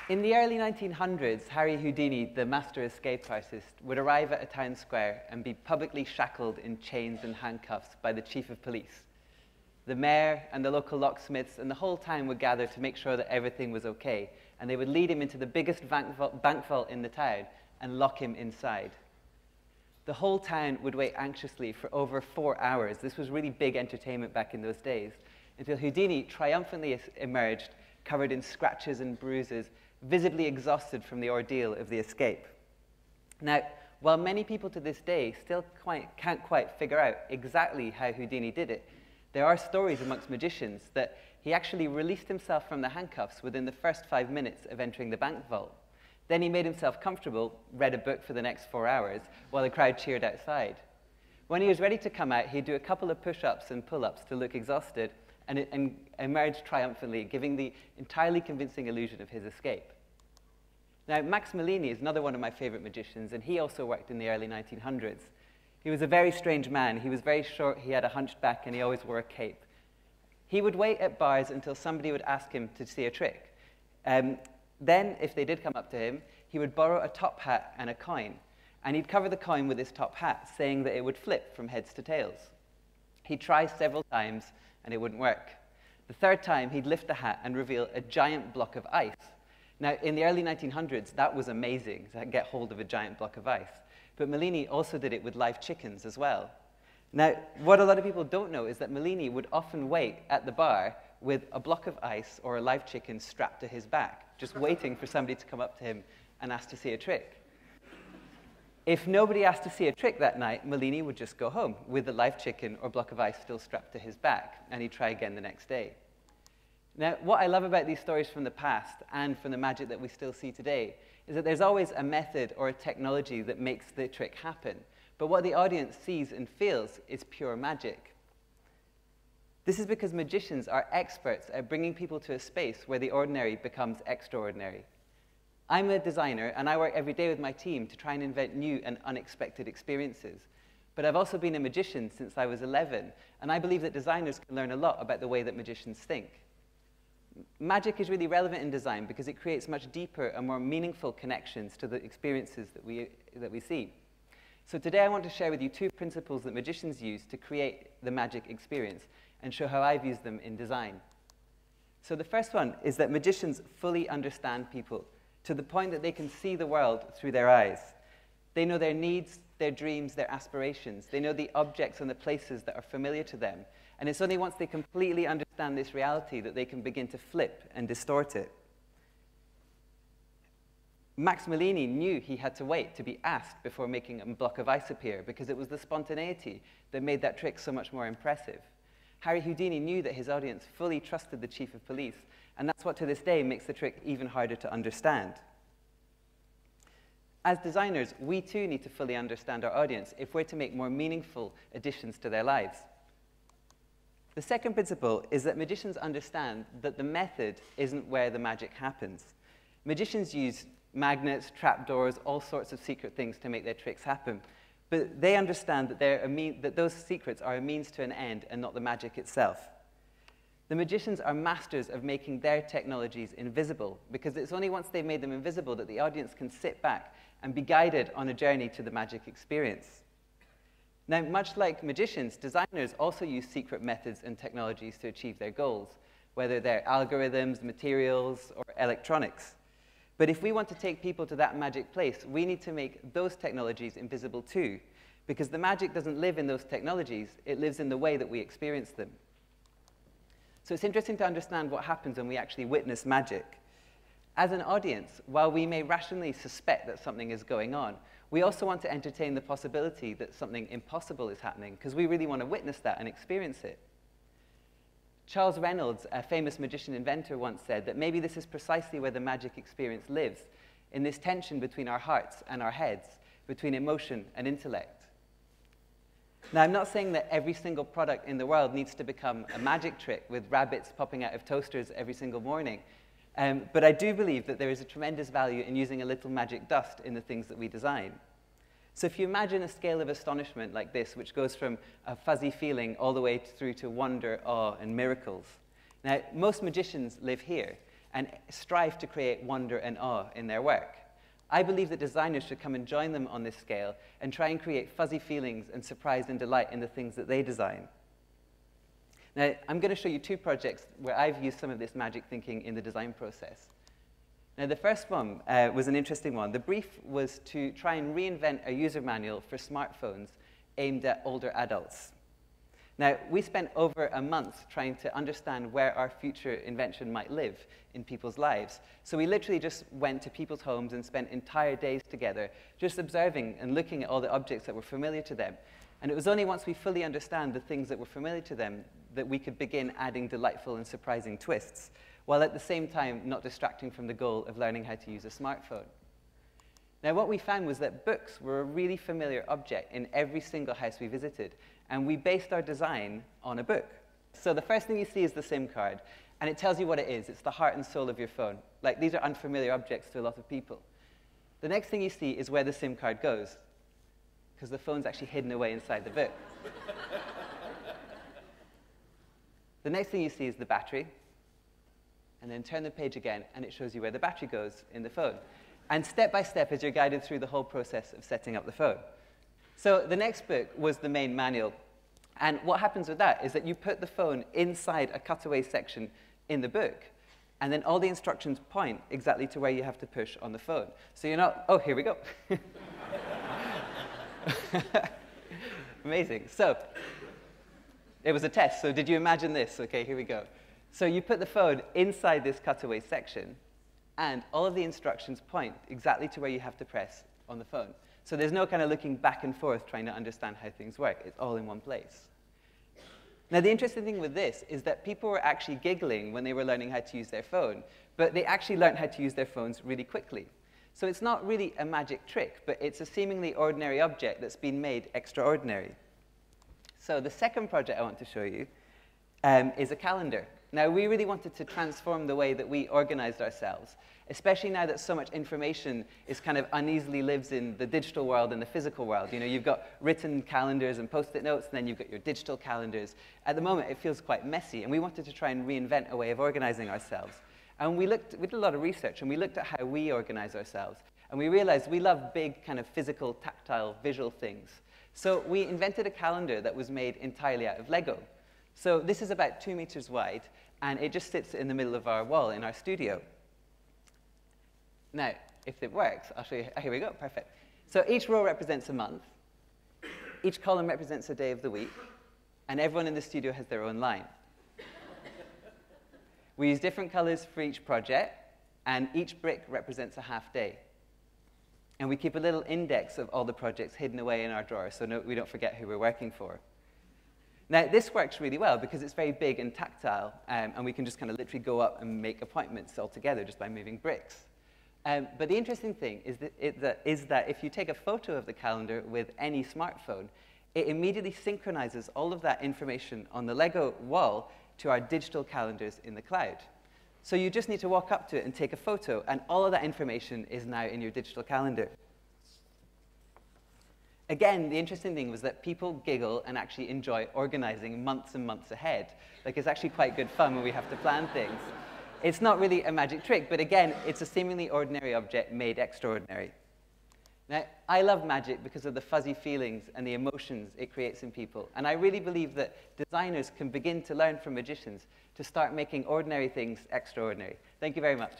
In the early 1900s, Harry Houdini, the master escape artist, would arrive at a town square and be publicly shackled in chains and handcuffs by the chief of police. The mayor and the local locksmiths and the whole town would gather to make sure that everything was okay, and they would lead him into the biggest bank vault in the town and lock him inside. The whole town would wait anxiously for over 4 hours. This was really big entertainment back in those days, until Houdini triumphantly emerged, covered in scratches and bruises, visibly exhausted from the ordeal of the escape. Now, while many people to this day still can't quite figure out exactly how Houdini did it, there are stories amongst magicians that he actually released himself from the handcuffs within the first 5 minutes of entering the bank vault. Then he made himself comfortable, read a book for the next 4 hours, while the crowd cheered outside. When he was ready to come out, he'd do a couple of push-ups and pull-ups to look exhausted, and emerged triumphantly, giving the entirely convincing illusion of his escape. Now, Max Mellini is another one of my favorite magicians, and he also worked in the early 1900s. He was a very strange man. He was very short, he had a hunchback, and he always wore a cape. He would wait at bars until somebody would ask him to see a trick. Then, if they did come up to him, he would borrow a top hat and a coin, and he'd cover the coin with his top hat, saying that it would flip from heads to tails. He'd try several times, and it wouldn't work. The third time, he'd lift the hat and reveal a giant block of ice. Now, in the early 1900s, that was amazing, to get hold of a giant block of ice. But Mellini also did it with live chickens as well. Now, what a lot of people don't know is that Mellini would often wait at the bar with a block of ice or a live chicken strapped to his back, just waiting for somebody to come up to him and ask to see a trick. If nobody asked to see a trick that night, Mellini would just go home with the live chicken or block of ice still strapped to his back, and he'd try again the next day. Now, what I love about these stories from the past and from the magic that we still see today is that there's always a method or a technology that makes the trick happen, but what the audience sees and feels is pure magic. This is because magicians are experts at bringing people to a space where the ordinary becomes extraordinary. I'm a designer, and I work every day with my team to try and invent new and unexpected experiences. But I've also been a magician since I was 11, and I believe that designers can learn a lot about the way that magicians think. Magic is really relevant in design because it creates much deeper and more meaningful connections to the experiences that we see. So today I want to share with you 2 principles that magicians use to create the magic experience and show how I've used them in design. So the first one is that magicians fully understand people to the point that they can see the world through their eyes. They know their needs, their dreams, their aspirations. They know the objects and the places that are familiar to them. And it's only once they completely understand this reality that they can begin to flip and distort it. Max Mellini knew he had to wait to be asked before making a block of ice appear because it was the spontaneity that made that trick so much more impressive. Harry Houdini knew that his audience fully trusted the chief of police, and that's what to this day makes the trick even harder to understand. As designers, we too need to fully understand our audience if we're to make more meaningful additions to their lives. The second principle is that magicians understand that the method isn't where the magic happens. Magicians use magnets, trapdoors, all sorts of secret things to make their tricks happen. But they understand that, that those secrets are a means to an end and not the magic itself. The magicians are masters of making their technologies invisible because it's only once they've made them invisible that the audience can sit back and be guided on a journey to the magic experience. Now, much like magicians, designers also use secret methods and technologies to achieve their goals, whether they're algorithms, materials, or electronics. But if we want to take people to that magic place, we need to make those technologies invisible too, because the magic doesn't live in those technologies, it lives in the way that we experience them. So it's interesting to understand what happens when we actually witness magic. As an audience, while we may rationally suspect that something is going on, we also want to entertain the possibility that something impossible is happening, because we really want to witness that and experience it. Charles Reynolds, a famous magician-inventor, once said that maybe this is precisely where the magic experience lives, in this tension between our hearts and our heads, between emotion and intellect. Now, I'm not saying that every single product in the world needs to become a magic trick with rabbits popping out of toasters every single morning. But I do believe that there is a tremendous value in using a little magic dust in the things that we design. So if you imagine a scale of astonishment like this, which goes from a fuzzy feeling all the way through to wonder, awe, and miracles. Now, most magicians live here, and strive to create wonder and awe in their work. I believe that designers should come and join them on this scale and try and create fuzzy feelings and surprise and delight in the things that they design. Now, I'm going to show you two projects where I've used some of this magic thinking in the design process. Now, the first one was an interesting one. The brief was to try and reinvent a user manual for smartphones aimed at older adults. Now, we spent over a month trying to understand where our future invention might live in people's lives. So we literally just went to people's homes and spent entire days together just observing and looking at all the objects that were familiar to them. And it was only once we fully understand the things that were familiar to them that we could begin adding delightful and surprising twists, while at the same time not distracting from the goal of learning how to use a smartphone. Now, what we found was that books were a really familiar object in every single house we visited, and we based our design on a book. So the first thing you see is the SIM card, and it tells you what it is. It's the heart and soul of your phone. Like, these are unfamiliar objects to a lot of people. The next thing you see is where the SIM card goes, because the phone's actually hidden away inside the book. The next thing you see is the battery, and then turn the page again, and it shows you where the battery goes in the phone. And step by step, as you're guided through the whole process of setting up the phone. So the next book was the main manual. And what happens with that is that you put the phone inside a cutaway section in the book, and then all the instructions point exactly to where you have to push on the phone. So you're not, oh, here we go. Amazing. So it was a test. So did you imagine this? OK, here we go. So you put the phone inside this cutaway section, and all of the instructions point exactly to where you have to press on the phone. So there's no kind of looking back and forth trying to understand how things work. It's all in one place. Now, the interesting thing with this is that people were actually giggling when they were learning how to use their phone, but they actually learned how to use their phones really quickly. So it's not really a magic trick, but it's a seemingly ordinary object that's been made extraordinary. So the second project I want to show you is a calendar. Now, we really wanted to transform the way that we organized ourselves, especially now that so much information is kind of uneasily lives in the digital world and the physical world. You know, you've got written calendars and post-it notes, and then you've got your digital calendars. At the moment, it feels quite messy, and we wanted to try and reinvent a way of organizing ourselves. And we did a lot of research, and we looked at how we organize ourselves. And we realized we love big, kind of physical, tactile, visual things. So we invented a calendar that was made entirely out of Lego. So this is about 2 meters wide, and it just sits in the middle of our wall in our studio. Now, if it works, I'll show you. Here we go, perfect. So each row represents a month. Each column represents a day of the week. And everyone in the studio has their own line. We use different colors for each project, and each brick represents a half day. And we keep a little index of all the projects hidden away in our drawer so we don't forget who we're working for. Now, this works really well because it's very big and tactile, and we can just kind of literally go up and make appointments all together just by moving bricks. But the interesting thing is that if you take a photo of the calendar with any smartphone, it immediately synchronizes all of that information on the Lego wall to our digital calendars in the cloud. So you just need to walk up to it and take a photo, and all of that information is now in your digital calendar. Again, the interesting thing was that people giggle and actually enjoy organizing months and months ahead. Like, it's actually quite good fun when we have to plan things. It's not really a magic trick, but again, it's a seemingly ordinary object made extraordinary. Now, I love magic because of the fuzzy feelings and the emotions it creates in people. And I really believe that designers can begin to learn from magicians to start making ordinary things extraordinary. Thank you very much.